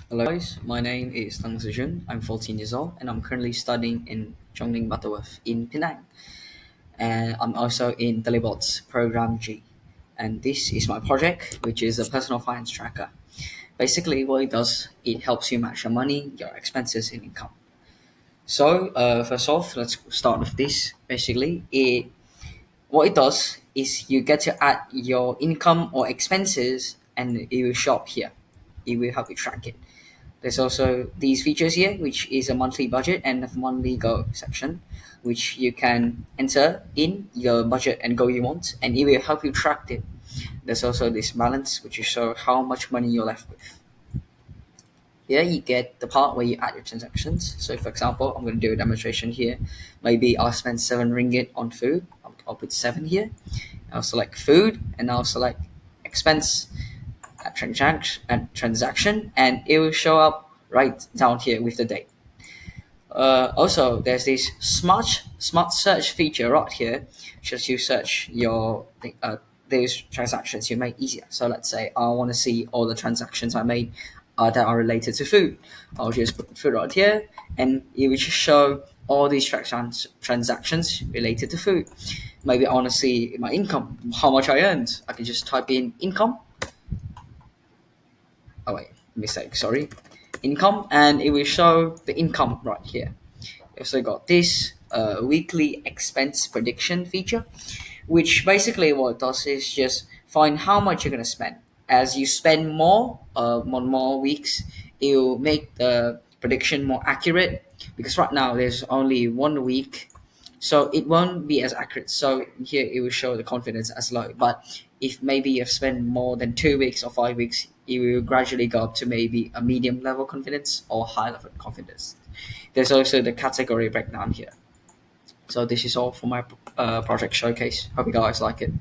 Hello guys, my name is Tung Tze Juni. I'm 14 years old and I'm currently studying in Zhongling Butterworth in Penang. And I'm also in Telebort's program G. And this is my project, which is a personal finance tracker. Basically, what it does, it helps you match your money, your expenses, and income. So, first off, let's start with this. Basically, what it does is you get to add your income or expenses, and it will show up here. It will help you track it. There's also these features here, which is a monthly budget and a monthly goal section, which you can enter in your budget and goal you want, and it will help you track it. There's also this balance, which will show how much money you're left with. Here you get the part where you add your transactions. So, for example, I'm going to do a demonstration here. Maybe I'll spend 7 ringgit on food. I'll put 7 here. I'll select food and I'll select expense transaction, and it will show up right down here with the date. Also, there's this smart search feature right here, just you search your those transactions you made easier. So let's say I want to see all the transactions I made that are related to food. I'll just put the food right here, and it will just show all these transactions related to food. Maybe I want to see my income, how much I earned. I can just type in income. Oh wait, mistake. Sorry, income, and it will show the income right here. We also got this weekly expense prediction feature, which basically what it does is just find how much you're gonna spend. As you spend more on more weeks, it will make the prediction more accurate because right now there's only 1 week, so it won't be as accurate. So here it will show the confidence as low. But if maybe you've spent more than 2 weeks or 5 weeks, it will gradually go up to maybe a medium level confidence or high level confidence. There's also the category breakdown here. So this is all for my project showcase. Hope you guys like it.